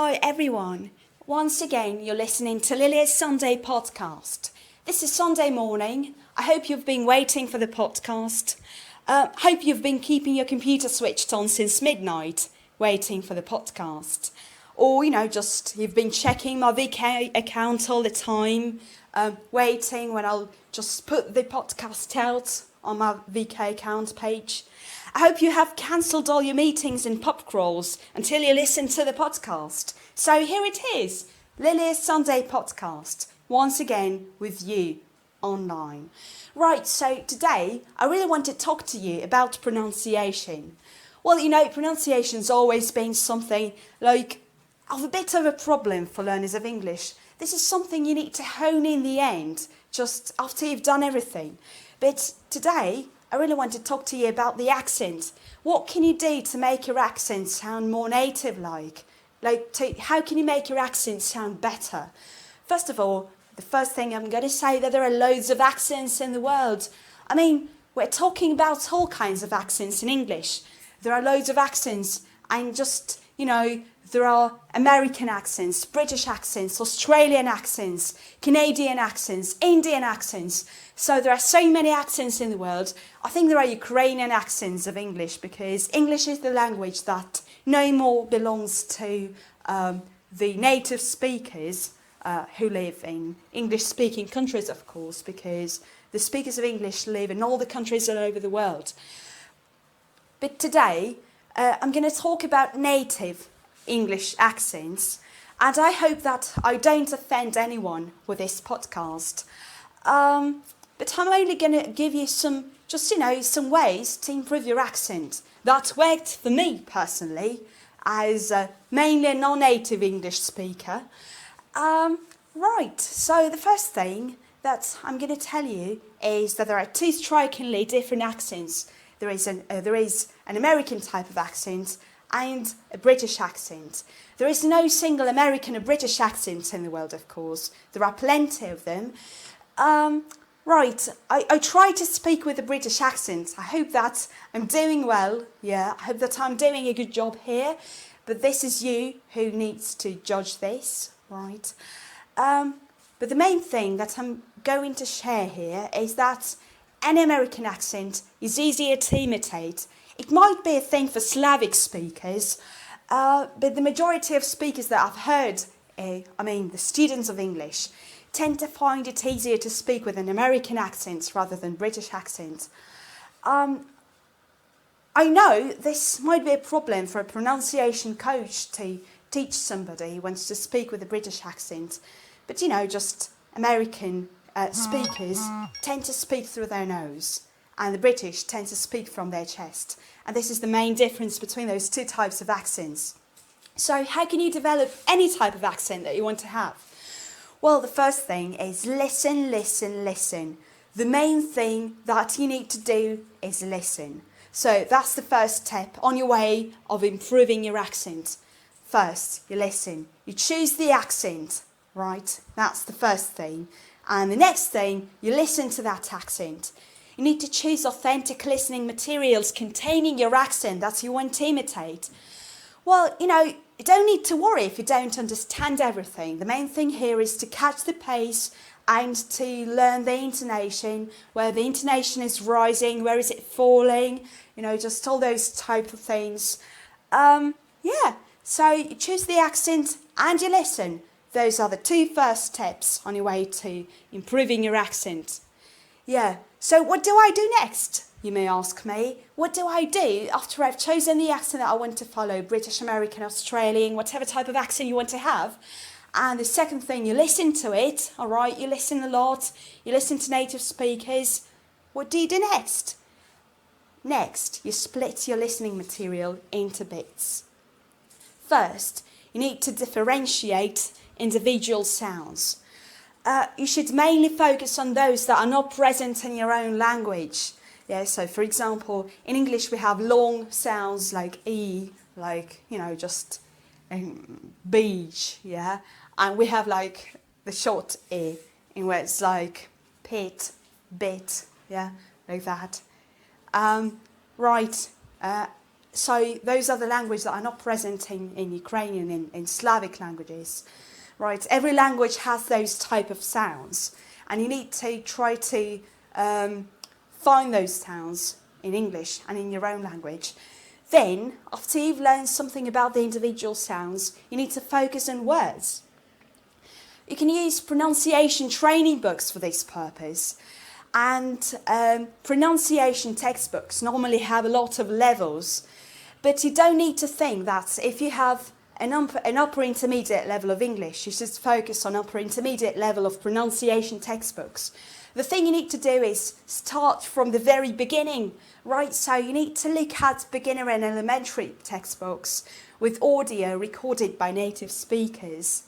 Hello everyone. Once again, you're listening to Lilia's Sunday podcast. This is Sunday morning. I hope you've been waiting for the podcast. Hope you've been keeping your computer switched on since midnight, waiting for the podcast. Or, just you've been checking my VK account all the time, waiting when I'll just put the podcast out on my VK account page. I hope you have cancelled all your meetings and pub crawls until you listen to the podcast. So here it is, Lilia's Sunday podcast, once again with you online. Right, so today I really want to talk to you about pronunciation. Well, pronunciation's always been something of a bit of a problem for learners of English. This is something you need to hone in the end, just after you've done everything. But today, I really want to talk to you about the accent. What can you do to make your accent sound more native-like? How can you make your accent sound better? First of all, the first thing I'm going to say that there are loads of accents in the world. I mean, we're talking about all kinds of accents in English. There are loads of accents and there are American accents, British accents, Australian accents, Canadian accents, Indian accents. So there are so many accents in the world. I think there are Ukrainian accents of English because English is the language that no more belongs to the native speakers who live in English-speaking countries, of course, because the speakers of English live in all the countries all over the world. But today, I'm going to talk about native English accents, and I hope that I don't offend anyone with this podcast. But I'm only going to give you some ways to improve your accent. That worked for me personally, as mainly a non-native English speaker. Right, so the first thing that I'm going to tell you is that there are two strikingly different accents. There is an American type of accent and a British accent. There is no single American or British accent in the world, of course. There are plenty of them. Right, I try to speak with a British accent. I hope that I'm doing well. Yeah, I hope that I'm doing a good job here. But this is you who needs to judge this, right? But the main thing that I'm going to share here is that any American accent is easier to imitate. It might be a thing for Slavic speakers, but the majority of speakers that I've heard, the students of English, tend to find it easier to speak with an American accent rather than British accent. I know this might be a problem for a pronunciation coach to teach somebody who wants to speak with a British accent, but just American speakers tend to speak through their nose, and the British tend to speak from their chest. And this is the main difference between those two types of accents. So how can you develop any type of accent that you want to have? Well, the first thing is listen, listen, listen. The main thing that you need to do is listen. So that's the first step on your way of improving your accent. First, you listen. You choose the accent, right? That's the first thing. And the next thing, you listen to that accent. You need to choose authentic listening materials containing your accent that you want to imitate. Well, you don't need to worry if you don't understand everything. The main thing here is to catch the pace and to learn the intonation, where the intonation is rising, where is it falling, just all those type of things. So you choose the accent and you listen. Those are the two first steps on your way to improving your accent. Yeah, so what do I do next? You may ask me. What do I do after I've chosen the accent that I want to follow, British, American, Australian, whatever type of accent you want to have? And the second thing, you listen to it, all right? You listen a lot. You listen to native speakers. What do you do next? Next, you split your listening material into bits. First, you need to differentiate individual sounds. You should mainly focus on those that are not present in your own language. Yeah, so for example, in English we have long sounds like E, beach, yeah? And we have the short E, in words like pit, bit, yeah, like that. So those are the languages that are not present in Ukrainian, in Slavic languages, right? Every language has those type of sounds, and you need to try to find those sounds in English and in your own language. Then, after you've learned something about the individual sounds, you need to focus on words. You can use pronunciation training books for this purpose. And pronunciation textbooks normally have a lot of levels, but you don't need to think that if you have an upper intermediate level of English, you should focus on upper intermediate level of pronunciation textbooks. The thing you need to do is start from the very beginning, right? So you need to look at beginner and elementary textbooks with audio recorded by native speakers.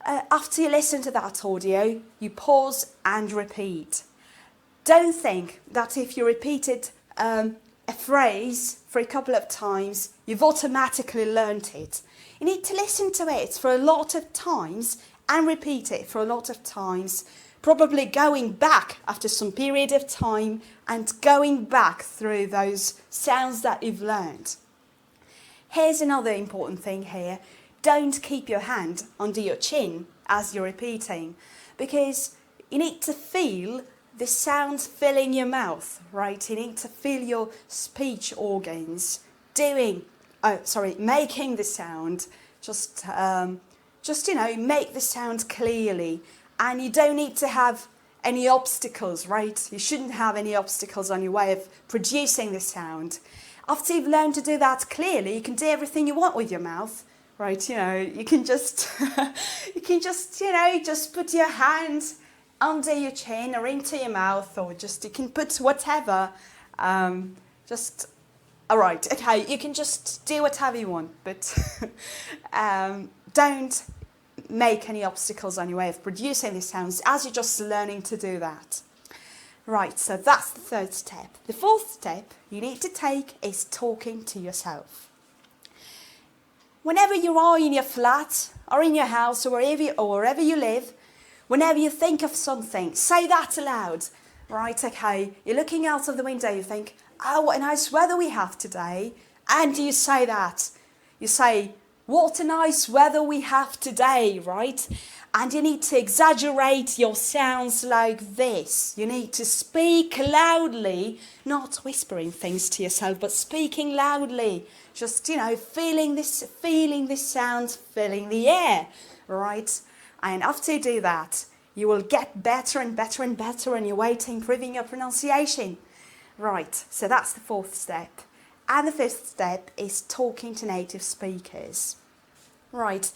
After you listen to that audio, you pause and repeat. Don't think that if you repeated a phrase for a couple of times, you've automatically learnt it. You need to listen to it for a lot of times and repeat it for a lot of times, probably going back after some period of time and going back through those sounds that you've learned. Here's another important thing here. Don't keep your hand under your chin as you're repeating, because you need to feel the sounds filling your mouth, right? You need to feel your speech organs making the sound. Just make the sound clearly. And you don't need to have any obstacles, right? You shouldn't have any obstacles on your way of producing the sound. After you've learned to do that clearly, you can do everything you want with your mouth, right? You can just, just put your hand under your chin or into your mouth, or just you can put whatever. You can just do whatever you want, but don't make any obstacles on your way of producing these sounds as you're just learning to do that. Right, so that's the third step. The fourth step you need to take is talking to yourself. Whenever you are in your flat or in your house or wherever you live, whenever you think of something, say that aloud. Right, okay, you're looking out of the window, you think, oh, what a nice weather we have today. And you say that. You say, what a nice weather we have today, right? And you need to exaggerate your sounds like this. You need to speak loudly, not whispering things to yourself, but speaking loudly. Just, feeling this sound filling the air, right? And after you do that, you will get better and better and better on your way to improving your pronunciation. Right, so that's the fourth step. And the fifth step is talking to native speakers. Right.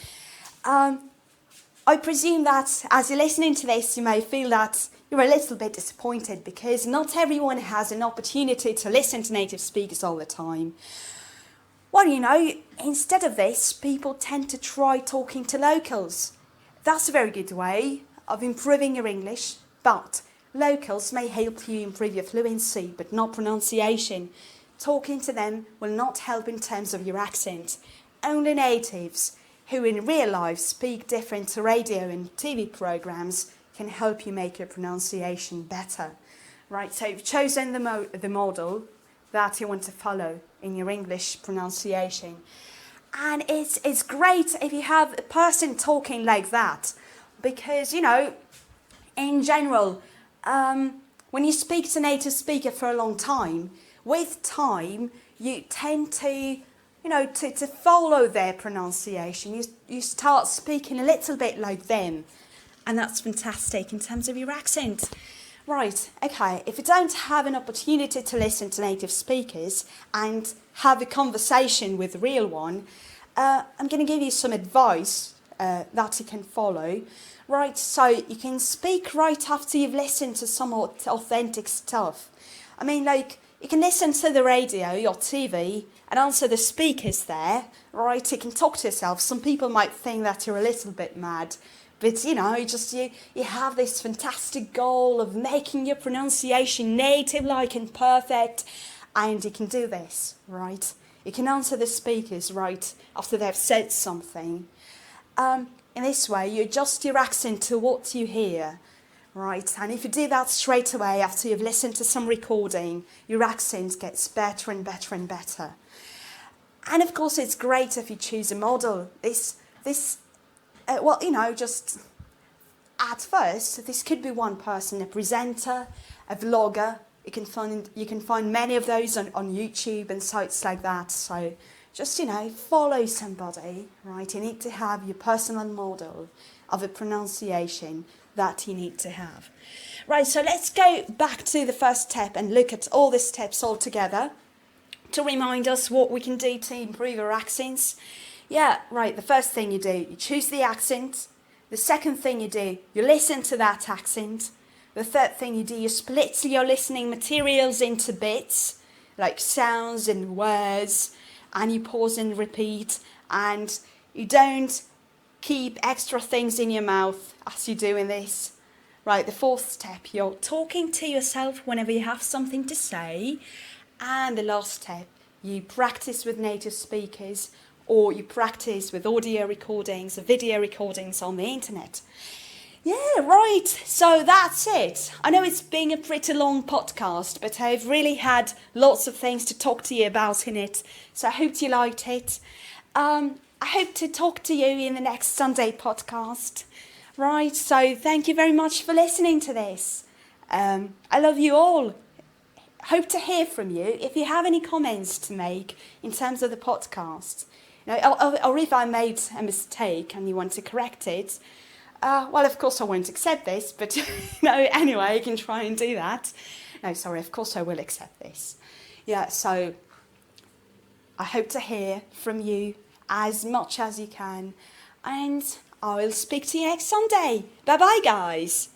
I presume that as you're listening to this, you may feel that you're a little bit disappointed because not everyone has an opportunity to listen to native speakers all the time. Well, instead of this, people tend to try talking to locals. That's a very good way of improving your English, but locals may help you improve your fluency, but not pronunciation. Talking to them will not help in terms of your accent. Only natives who in real life speak different to radio and TV programs can help you make your pronunciation better. Right, so you've chosen the model that you want to follow in your English pronunciation. And it's great if you have a person talking like that, because, in general, when you speak to a native speaker for a long time, with time, you tend to follow their pronunciation. You start speaking a little bit like them, and that's fantastic in terms of your accent. Right, okay, if you don't have an opportunity to listen to native speakers and have a conversation with a real one, I'm going to give you some advice that you can follow. Right, so you can speak right after you've listened to some authentic stuff. I mean, you can listen to the radio or TV and answer the speakers there, right? You can talk to yourself. Some people might think that you're a little bit mad, but you have this fantastic goal of making your pronunciation native-like and perfect, and you can do this, right? You can answer the speakers right after they've said something. In this way, you adjust your accent to what you hear. Right, and if you do that straight away after you've listened to some recording, your accent gets better and better and better. And of course, it's great if you choose a model. Just at first, this could be one person, a presenter, a vlogger. You can find many of those on YouTube and sites like that. So just, follow somebody, right? You need to have your personal model of a pronunciation that you need to have. Right, so let's go back to the first step and look at all the steps all together to remind us what we can do to improve our accents. Yeah, right, the first thing you do, you choose the accent. The second thing you do, you listen to that accent. The third thing you do, you split your listening materials into bits, like sounds and words, and you pause and repeat, and you don't keep extra things in your mouth as you're doing this. Right, the fourth step, you're talking to yourself whenever you have something to say. And the last step, you practice with native speakers, or you practice with audio recordings or video recordings on the internet. Yeah, right. So that's it. I know it's been a pretty long podcast, but I've really had lots of things to talk to you about in it. So I hope you liked it. I hope to talk to you in the next Sunday podcast. Right, so thank you very much for listening to this. I love you all. Hope to hear from you. If you have any comments to make in terms of the podcast, or if I made a mistake and you want to correct it, well, of course I won't accept this, but anyway, you can try and do that. No, sorry, of course I will accept this. Yeah, so I hope to hear from you as much as you can, and I will speak to you next Sunday. Bye-bye, guys.